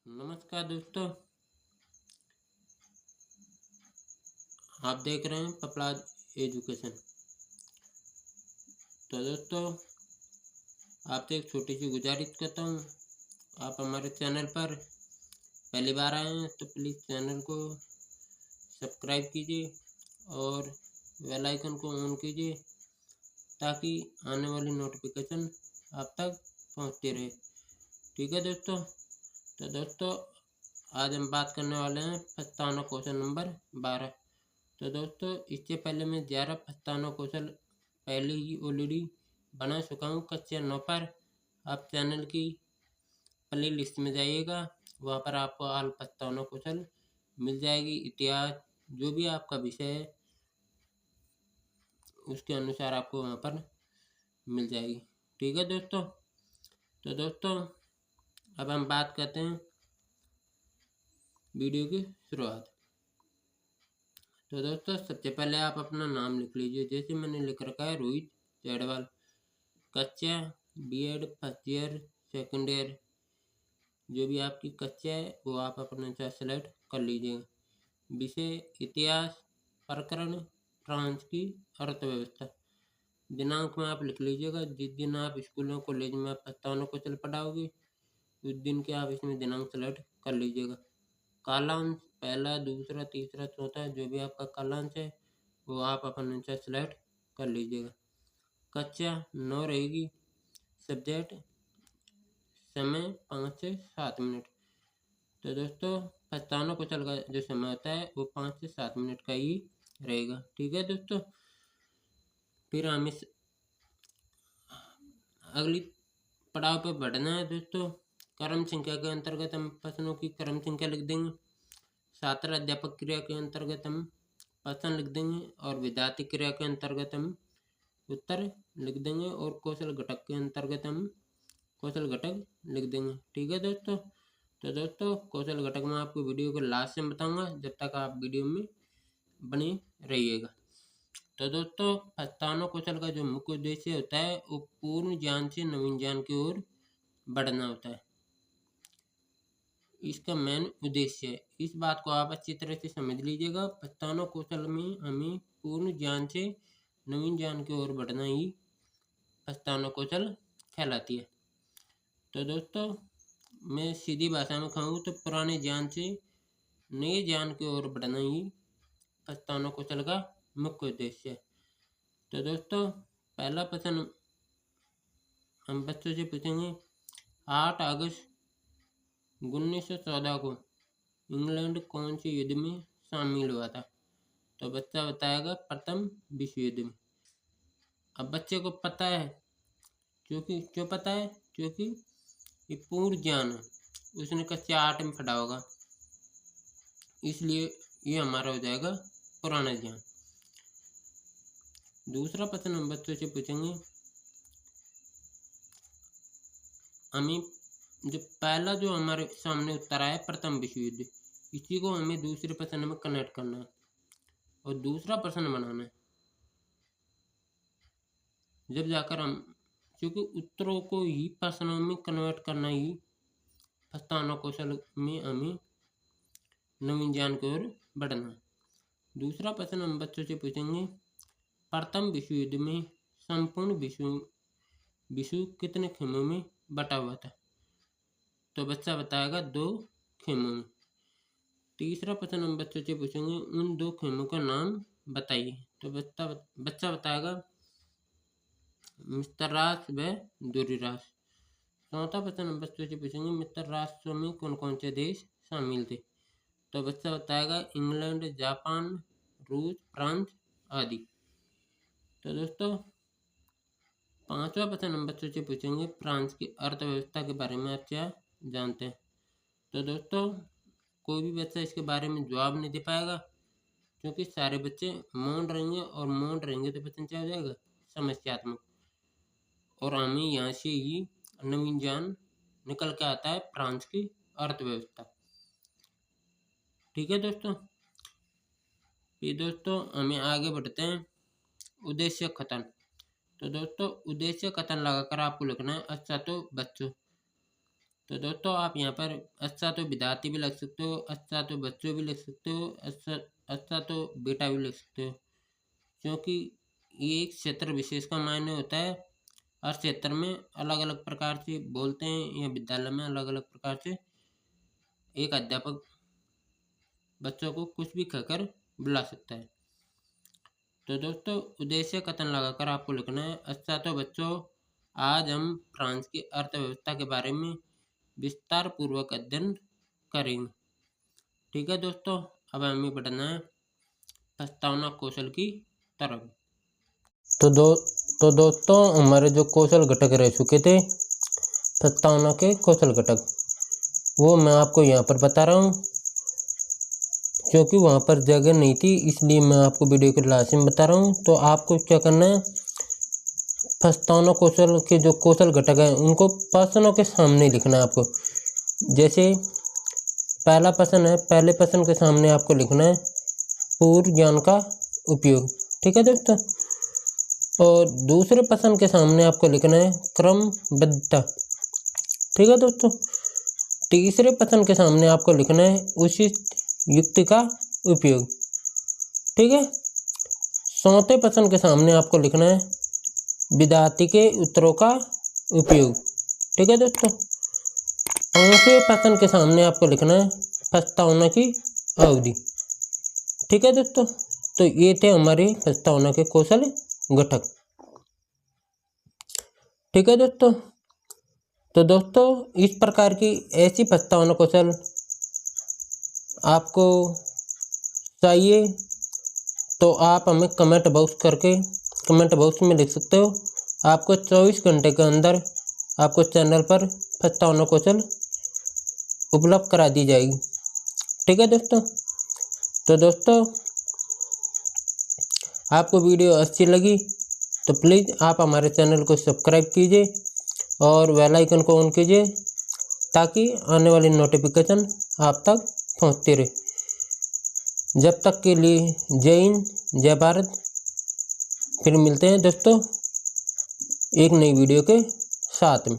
नमस्कार दोस्तों, आप देख रहे हैं पपलाज एजुकेशन। तो दोस्तों, आपसे एक छोटी सी गुजारिश करता हूँ। आप हमारे चैनल पर पहली बार आए हैं तो प्लीज़ चैनल को सब्सक्राइब कीजिए और बेल आइकन को ऑन कीजिए ताकि आने वाली नोटिफिकेशन आप तक पहुँचती रहे। ठीक है दोस्तों। तो दोस्तों, आज हम बात करने वाले हैं प्रस्तावना क्वेश्चन नंबर 12। तो दोस्तों, इससे पहले मैं 11 प्रस्तावना कौशल पहले ही ऑलरेडी बना चुका हूँ कक्षा 9 पर। आप चैनल की प्ले लिस्ट में जाइएगा, वहाँ पर आपको ऑल प्रस्तावना कौशल मिल जाएगी। इतिहास जो भी आपका विषय है उसके अनुसार आपको वहाँ पर मिल जाएगी। ठीक है दोस्तों। तो दोस्तों, अब हम बात करते हैं वीडियो की शुरुआत। तो दोस्तों, सबसे पहले आप अपना नाम लिख लीजिए। जैसे मैंने लिख रखा है रोहित चैडवाल, कक्षा B.Ed first year second year, जो भी आपकी कक्षा है वो आप अपने अनुसार सेलेक्ट कर लीजिएगा। विषय इतिहास, प्रकरण फ्रांस की अर्थव्यवस्था। दिनांक में आप लिख लीजिएगा जिस दिन आप स्कूल में कॉलेज में आप प्रस्तावना कौशल पढ़ाओगे उस दिन के आप इसमें दिनांक सेलेक्ट कर लीजिएगा। कालांश पहला, दूसरा, तीसरा, चौथा, जो भी आपका कालांश है वो आप अपने अनुसार सेलेक्ट कर लीजिएगा। कक्षा 9 रहेगी। सब्जेक्ट समय 5 से 7 मिनट। तो दोस्तों, प्रस्तावना कौशल का जो समय होता है वो 5 से 7 मिनट का ही रहेगा। ठीक है दोस्तों। फिर हम इस अगली पड़ाव पर बढ़ना है दोस्तों। क्रम संख्या के अंतर्गत हम प्रश्नों की क्रम संख्या लिख देंगे। छात्र अध्यापक क्रिया के अंतर्गत हम प्रश्न लिख देंगे और विद्यार्थी क्रिया के अंतर्गत हम उत्तर लिख देंगे और कौशल घटक के अंतर्गत हम कौशल घटक लिख देंगे। ठीक है दोस्तों। तो दोस्तों, कौशल घटक में आपको वीडियो को लास्ट में बताऊंगा, जब तक आप वीडियो में बने रहिएगा। तो दोस्तों, प्रस्तावना कौशल का जो मुख्य उद्देश्य होता है वो पूर्ण ज्ञान से नवीन ज्ञान की ओर बढ़ना होता है। इसका मेन उद्देश्य है। इस बात को आप अच्छी तरह से समझ लीजिएगा। प्रस्तावना कौशल में हमें पूर्ण ज्ञान से नवीन ज्ञान की ओर बढ़ना ही प्रस्तावना कौशल कहलाती है। तो दोस्तों, मैं सीधी भाषा में कहूँ तो पुराने ज्ञान से नए ज्ञान की ओर बढ़ना ही प्रस्तावना कौशल का मुख्य उद्देश्य है। तो दोस्तों, पहला प्रश्न हम बच्चों से पूछेंगे, 8 अगस्त 1914 को इंग्लैंड कौन से युद्ध में शामिल हुआ था? तो बच्चा बताएगा प्रथम विश्व युद्ध में। अब बच्चे को पता है, क्यों पता है? क्योंकि ये पूर्ण ज्ञान है, उसने कक्षा 8 में पढ़ा होगा, इसलिए ये हमारा हो जाएगा पुराना ज्ञान। दूसरा प्रश्न हम बच्चों से पूछेंगे, हमें जो पहला जो हमारे सामने उत्तर आया प्रथम विश्व युद्ध, इसी को हमें दूसरे प्रश्न में कनेक्ट करना है और दूसरा प्रश्न बनाना है। जब जाकर हम, क्योंकि उत्तरों को ही प्रश्नों में कन्वर्ट करना ही प्रस्तावना कौशल में हमें नवीन ज्ञान की ओर बढ़ना है। दूसरा प्रश्न हम बच्चों से पूछेंगे, प्रथम विश्व युद्ध में संपूर्ण विश्व कितने खेमों में बटा हुआ था? तो बच्चा बताएगा 2 खेमों में। तीसरा प्रश्न हम बच्चों से पूछेंगे, उन 2 खेमों का नाम बताइए। तो बच्चा बताएगा मित्र राष्ट्र व दूरी राष्ट्र। चौथा प्रश्न हम बच्चों से पूछेंगे, मित्र राष्ट्रों में कौन कौन से देश शामिल थे? तो बच्चा बताएगा इंग्लैंड, जापान, रूस, फ्रांस आदि। तो दोस्तों, पांचवा प्रश्न हम बच्चों से पूछेंगे, फ्रांस की अर्थव्यवस्था के बारे में आप क्या जानते हैं? तो दोस्तों, कोई भी बच्चा इसके बारे में जवाब नहीं दे पाएगा, क्योंकि सारे बच्चे मौन रहेंगे और मौन रहेंगे तो प्रश्न क्या हो जाएगा? समस्यात्मक। और हमें यहाँ से ही नवीन ज्ञान निकल के आता है, फ्रांस की अर्थव्यवस्था। ठीक है दोस्तों। ये दोस्तों, हमें आगे बढ़ते हैं उद्देश्य कथन। तो दोस्तों, उद्देश्य कथन लगाकर आपको लिखना है, अच्छा तो बच्चों, तो दोस्तों आप यहाँ पर अच्छा तो विद्यार्थी भी लिख सकते हो, अच्छा तो बच्चों भी लिख सकते हो, अच्छा तो बेटा भी लिख सकते हो, क्योंकि ये एक क्षेत्र विशेष का मायने होता है। हर क्षेत्र में अलग अलग प्रकार से बोलते हैं, या विद्यालय में अलग अलग प्रकार से एक अध्यापक बच्चों को कुछ भी कहकर बुला सकता है। तो दोस्तों उद्देश्य कथन लगाकर आपको लिखना है, अच्छा तो बच्चों आज हम फ्रांस की अर्थव्यवस्था के बारे में विस्तार पूर्वक अध्ययन करेंगे। ठीक है दोस्तों, अब हमें बढ़ना है प्रस्तावना कौशल की तरफ। तो दोस्तों हमारे जो कौशल घटक रह चुके थे प्रस्तावना के कौशल घटक, वो मैं आपको यहाँ पर बता रहा हूँ। क्योंकि वहाँ पर जगह नहीं थी इसलिए मैं आपको वीडियो के लास्ट में बता रहा हूँ। तो आपको क्या करना है, प्रस्तावना कौशल के जो कौशल घटक हैं उनको प्रश्नों के सामने लिखना है आपको। जैसे पहला प्रश्न है, पहले प्रश्न के सामने आपको लिखना है पूर्व ज्ञान का उपयोग। ठीक है दोस्तों। और दूसरे प्रश्न के सामने आपको लिखना है क्रमबद्धता। ठीक है दोस्तों। तीसरे प्रश्न के सामने आपको लिखना है उचित युक्ति का उपयोग। ठीक है। चौथे प्रश्न के सामने आपको लिखना है विद्यार्थी के उत्तरों का उपयोग। ठीक है दोस्तों। पांचवें प्रश्न के सामने आपको लिखना है प्रस्तावना की अवधि। ठीक है दोस्तों। तो ये थे हमारे प्रस्तावना के कौशल घटक। ठीक है दोस्तों। तो दोस्तों इस प्रकार की ऐसी प्रस्तावना कौशल आपको चाहिए तो आप हमें कमेंट बॉक्स में लिख सकते हो। आपको 24 घंटे के अंदर आपको चैनल पर प्रस्तावना कौशल उपलब्ध करा दी जाएगी। ठीक है दोस्तों। तो दोस्तों आपको वीडियो अच्छी लगी तो प्लीज़ आप हमारे चैनल को सब्सक्राइब कीजिए और बेल आइकन को ऑन कीजिए ताकि आने वाली नोटिफिकेशन आप तक पहुंचती रहे। जब तक के लिए जय हिंद, जय भारत। फिर मिलते हैं दोस्तों एक नई वीडियो के साथ में।